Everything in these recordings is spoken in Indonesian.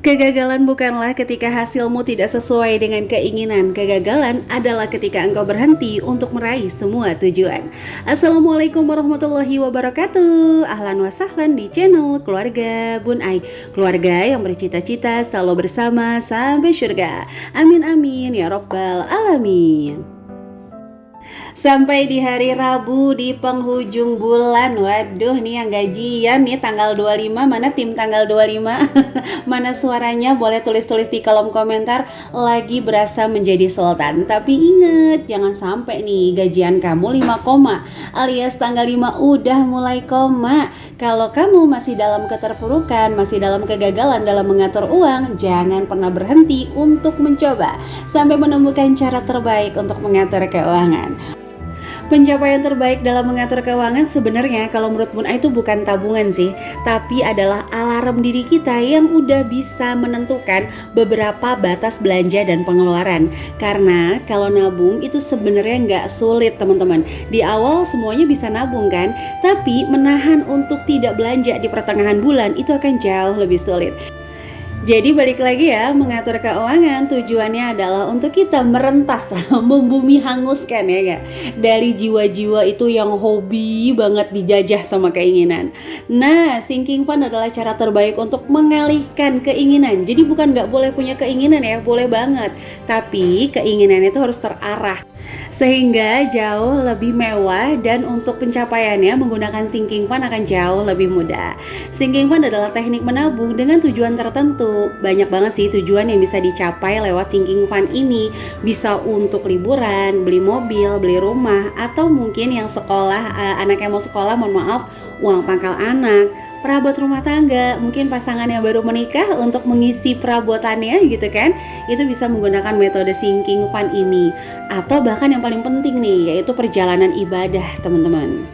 Kegagalan bukanlah ketika hasilmu tidak sesuai dengan keinginan. Kegagalan adalah ketika engkau berhenti untuk meraih semua tujuan. Assalamualaikum warahmatullahi wabarakatuh. Ahlan wa sahlan di channel Keluarga Bun Ai. Keluarga yang bercita-cita selalu bersama sampai surga. Amin amin ya rabbal alamin. Sampai di hari Rabu di penghujung bulan. Waduh, nih yang gajian nih tanggal 25. Mana tim tanggal 25? Mana suaranya? Boleh tulis-tulis di kolom komentar. Lagi berasa menjadi sultan. Tapi inget, jangan sampai nih gajian kamu 5 koma alias tanggal 5 udah mulai koma. Kalau kamu masih dalam keterpurukan, masih dalam kegagalan dalam mengatur uang, jangan pernah berhenti untuk mencoba sampai menemukan cara terbaik untuk mengatur keuangan. Pencapaian terbaik dalam mengatur keuangan sebenarnya kalau menurut Bun Ai itu bukan tabungan sih, tapi adalah alarm diri kita yang udah bisa menentukan beberapa batas belanja dan pengeluaran. Karena kalau nabung itu sebenarnya nggak sulit teman-teman. Di awal semuanya bisa nabung kan, tapi menahan untuk tidak belanja di pertengahan bulan itu akan jauh lebih sulit. Jadi balik lagi ya, mengatur keuangan tujuannya adalah untuk kita merentas, membumi hanguskan ya gak? Dari jiwa-jiwa itu yang hobi banget dijajah sama keinginan. Nah, sinking fund adalah cara terbaik untuk mengalihkan keinginan. Jadi bukan gak boleh punya keinginan ya, boleh banget. Tapi keinginan itu harus terarah sehingga jauh lebih mewah, dan untuk pencapaiannya menggunakan sinking fund akan jauh lebih mudah. Sinking fund adalah teknik menabung dengan tujuan tertentu. Banyak banget sih tujuan yang bisa dicapai lewat sinking fund ini. Bisa untuk liburan, beli mobil, beli rumah, atau mungkin yang sekolah, anak yang mau sekolah, mohon maaf, uang pangkal anak, perabot rumah tangga, mungkin pasangan yang baru menikah untuk mengisi perabotannya gitu kan. Itu bisa menggunakan metode sinking fund ini. Atau bahkan yang paling penting nih, yaitu perjalanan ibadah teman-teman.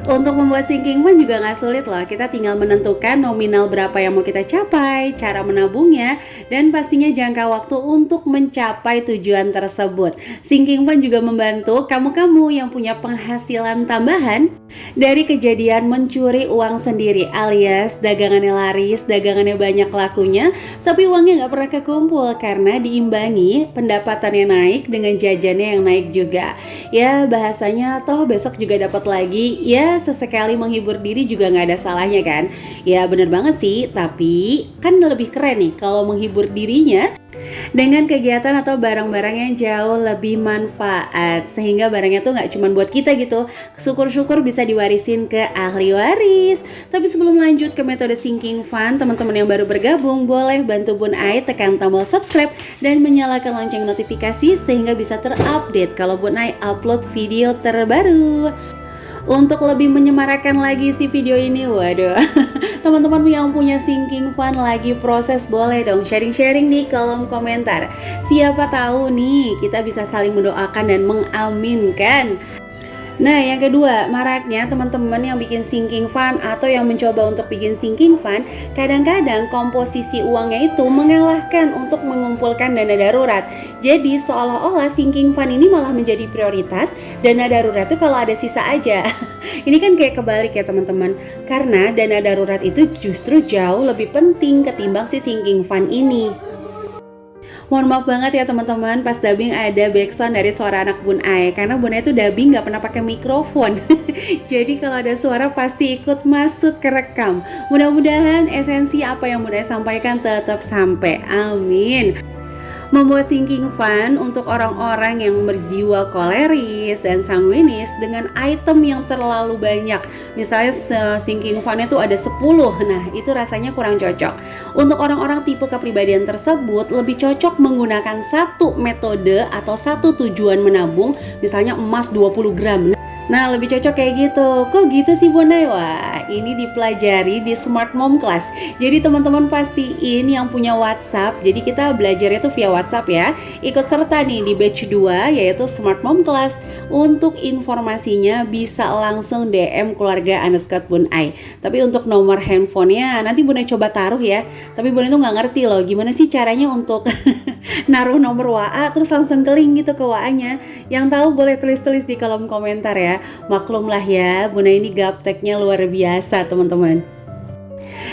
Untuk membuat sinking fund juga gak sulit loh. Kita tinggal menentukan nominal berapa yang mau kita capai, cara menabungnya, dan pastinya jangka waktu untuk mencapai tujuan tersebut. Sinking fund juga membantu kamu-kamu yang punya penghasilan tambahan dari kejadian mencuri uang sendiri, alias dagangannya laris, dagangannya banyak lakunya, tapi uangnya gak pernah kekumpul karena diimbangi pendapatannya naik dengan jajannya yang naik juga. Ya bahasanya toh besok juga dapat lagi. Ya sesekali menghibur diri juga gak ada salahnya kan. Ya bener banget sih, tapi kan lebih keren nih kalau menghibur dirinya dengan kegiatan atau barang-barang yang jauh lebih manfaat, sehingga barangnya tuh gak cuma buat kita gitu. Syukur-syukur bisa diwarisin ke ahli waris. Tapi sebelum lanjut ke metode sinking fund, teman-teman yang baru bergabung boleh bantu Bun Ai tekan tombol subscribe dan menyalakan lonceng notifikasi sehingga bisa terupdate kalau Bun Ai upload video terbaru. Untuk lebih menyemarakan lagi si video ini, waduh, teman-teman yang punya sinking fund lagi proses, boleh dong sharing-sharing di kolom komentar. Siapa tahu nih kita bisa saling mendoakan dan mengaminkan. Nah yang kedua, maraknya teman-teman yang bikin sinking fund atau yang mencoba untuk bikin sinking fund, kadang-kadang komposisi uangnya itu mengalahkan untuk mengumpulkan dana darurat. Jadi seolah-olah sinking fund ini malah menjadi prioritas, dana darurat itu kalau ada sisa aja. Ini kan kayak kebalik ya teman-teman, karena dana darurat itu justru jauh lebih penting ketimbang si sinking fund ini. Mohon maaf banget ya teman-teman, pas dubbing ada backsound dari suara anak Bun Ai, karena Bun Ai tuh dubbing gak pernah pakai mikrofon. Jadi kalau ada suara pasti ikut masuk ke rekam. Mudah-mudahan esensi apa yang Bun Ai sampaikan tetap sampai. Amin. Membuat sinking fund untuk orang-orang yang berjiwa koleris dan sanguinis dengan item yang terlalu banyak. Misalnya sinking fundnya tuh ada 10, nah itu rasanya kurang cocok. Untuk orang-orang tipe kepribadian tersebut lebih cocok menggunakan satu metode atau satu tujuan menabung, misalnya emas 20 gram. Nah lebih cocok kayak gitu. Kok gitu sih Bun Ai? Wah ini dipelajari di Smart Mom Class. Jadi teman-teman pastiin yang punya WhatsApp, jadi kita belajarnya tuh via WhatsApp ya. Ikut serta nih di batch 2 yaitu Smart Mom Class. Untuk informasinya bisa langsung DM keluarga_Bun Ai. Tapi untuk nomor handphonenya nanti Bun Ai coba taruh ya. Tapi Bun Ai tuh gak ngerti loh gimana sih caranya untuk naruh nomor WA terus langsung ke link gitu ke WA-nya. Yang tahu boleh tulis-tulis di kolom komentar ya. Maklumlah ya, Bun Ai ini gapteknya luar biasa teman-teman.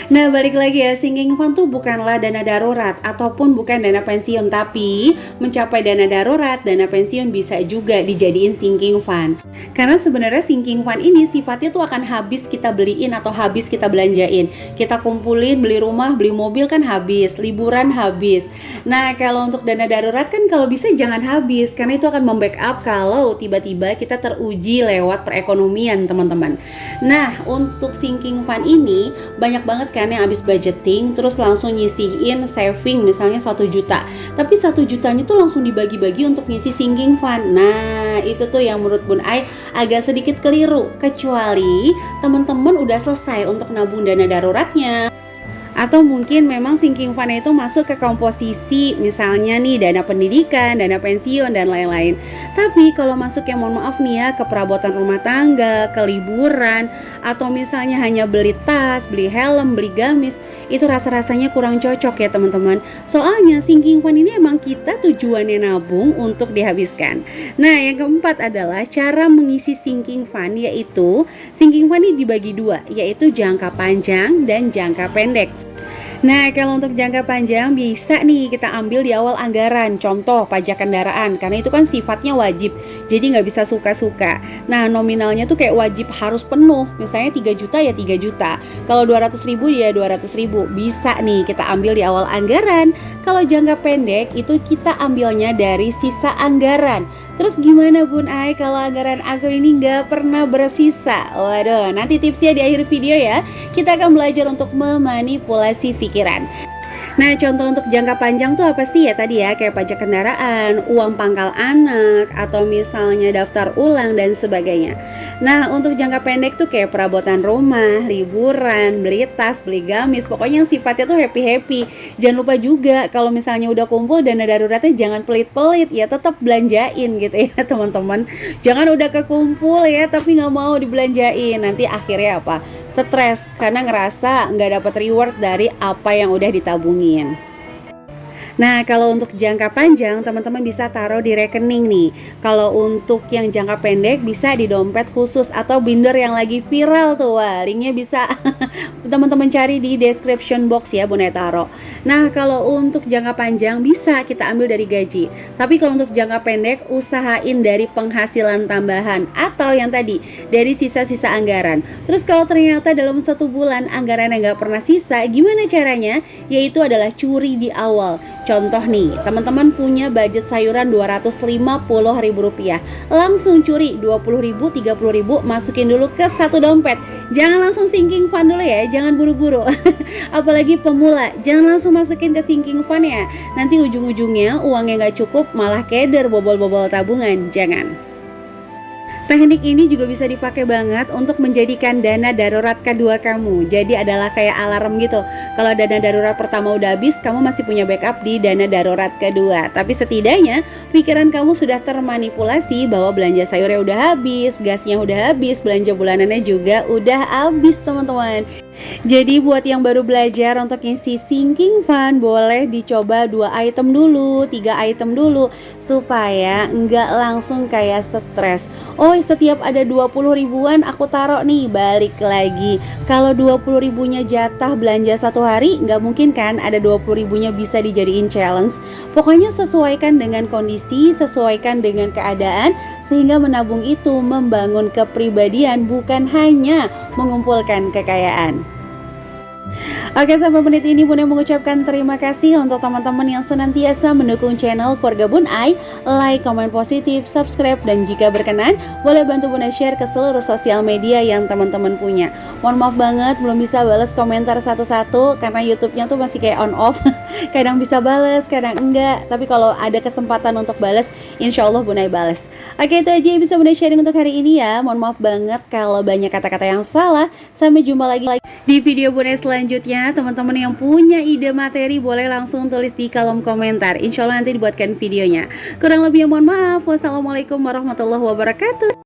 Nah, balik lagi ya, sinking fund tuh bukanlah dana darurat ataupun bukan dana pensiun, tapi mencapai dana darurat, dana pensiun bisa juga dijadiin sinking fund. Karena sebenarnya sinking fund ini sifatnya tuh akan habis kita beliin atau habis kita belanjain. Kita kumpulin, beli rumah, beli mobil kan habis, liburan habis. Nah, kalau untuk dana darurat kan kalau bisa jangan habis, karena itu akan membackup kalau tiba-tiba kita teruji lewat perekonomian, teman-teman. Nah, untuk sinking fund ini banyak banget kan yang habis budgeting terus langsung nyisihin saving misalnya 1 juta, tapi 1 jutanya tuh langsung dibagi-bagi untuk ngisi sinking fund. Nah, itu tuh yang menurut Bun Ai agak sedikit keliru, kecuali teman-teman udah selesai untuk nabung dana daruratnya, atau mungkin memang sinking fund itu masuk ke komposisi misalnya nih dana pendidikan, dana pensiun dan lain-lain. Tapi kalau masuk yang mohon maaf nih ya ke perabotan rumah tangga, ke liburan, atau misalnya hanya beli tas, beli helm, beli gamis, itu rasa-rasanya kurang cocok ya teman-teman. Soalnya sinking fund ini emang kita tujuannya nabung untuk dihabiskan. Nah, yang keempat adalah cara mengisi sinking fund, yaitu sinking fund ini dibagi dua, yaitu jangka panjang dan jangka pendek. Nah, kalau untuk jangka panjang bisa nih kita ambil di awal anggaran. Contoh pajak kendaraan, karena itu kan sifatnya wajib, jadi nggak bisa suka-suka. Nah, nominalnya tuh kayak wajib harus penuh. Misalnya 3 juta ya 3 juta. Kalau 200 ribu ya 200 ribu. Bisa nih kita ambil di awal anggaran. Kalau jangka pendek itu kita ambilnya dari sisa anggaran. Terus gimana Bun Ai kalau anggaran aku ini nggak pernah bersisa? Waduh, nanti tipsnya di akhir video ya. Kita akan belajar untuk memanipulasi pikiran. Nah, contoh untuk jangka panjang tuh apa sih ya tadi ya, kayak pajak kendaraan, uang pangkal anak, atau misalnya daftar ulang dan sebagainya. Nah, untuk jangka pendek tuh kayak perabotan rumah, liburan, beli tas, beli gamis, pokoknya yang sifatnya tuh happy-happy. Jangan lupa juga kalau misalnya udah kumpul dana daruratnya jangan pelit-pelit ya, tetap belanjain gitu ya teman-teman. Jangan udah kekumpul ya tapi nggak mau dibelanjain, nanti akhirnya apa? Stres karena ngerasa nggak dapat reward dari apa yang udah ditabungin. Nah, kalau untuk jangka panjang teman-teman bisa taruh di rekening nih. Kalau untuk yang jangka pendek bisa di dompet khusus atau binder yang lagi viral tuh. Wah, linknya bisa teman-teman cari di description box ya, Bun Ai taruh. Nah, kalau untuk jangka panjang bisa kita ambil dari gaji. Tapi kalau untuk jangka pendek usahain dari penghasilan tambahan atau yang tadi dari sisa-sisa anggaran. Terus kalau ternyata dalam 1 bulan anggaran yang nggak pernah sisa, gimana caranya? Yaitu adalah curi di awal. Contoh nih, teman-teman punya budget sayuran Rp250.000, langsung curi 20.000, 30.000, masukin dulu ke satu dompet. Jangan langsung sinking fund dulu ya, jangan buru-buru. Apalagi pemula, jangan langsung masukin ke sinking fund ya. Nanti ujung-ujungnya uangnya nggak cukup, malah keder bobol-bobol tabungan. Jangan. Teknik ini juga bisa dipakai banget untuk menjadikan dana darurat kedua kamu. Jadi adalah kayak alarm gitu. Kalau dana darurat pertama udah habis, kamu masih punya backup di dana darurat kedua. Tapi setidaknya pikiran kamu sudah termanipulasi bahwa belanja sayurnya udah habis, gasnya udah habis, belanja bulanannya juga udah habis teman-teman. Jadi buat yang baru belajar untuk ngisi sinking fund, boleh dicoba 2 item dulu, 3 item dulu, supaya nggak langsung kayak stres. Oh, setiap ada 20 ribuan aku taruh nih, balik lagi. Kalau 20 ribunya jatah belanja 1 hari, nggak mungkin kan ada 20 ribunya bisa dijadiin challenge. Pokoknya sesuaikan dengan kondisi, sesuaikan dengan keadaan, sehingga menabung itu membangun kepribadian, bukan hanya mengumpulkan kekayaan. Oke, sampai menit ini Bun Ai mengucapkan terima kasih untuk teman-teman yang senantiasa mendukung channel Keluarga Bun Ai. Like, komen positif, subscribe, dan jika berkenan boleh bantu Bun Ai share ke seluruh sosial media yang teman-teman punya. Mohon maaf banget belum bisa balas komentar satu-satu karena YouTube-nya tuh masih kayak on off. Kadang bisa balas, kadang enggak. Tapi kalau ada kesempatan untuk balas, insya Allah Bun Ai balas. Oke, itu aja yang bisa Bun Ai sharing untuk hari ini ya. Mohon maaf banget kalau banyak kata-kata yang salah. Sampai jumpa lagi di video Bun Ai selanjutnya. Teman-teman yang punya ide materi boleh langsung tulis di kolom komentar. Insya Allah nanti dibuatkan videonya. Kurang lebihnya mohon maaf. Wassalamualaikum warahmatullahi wabarakatuh.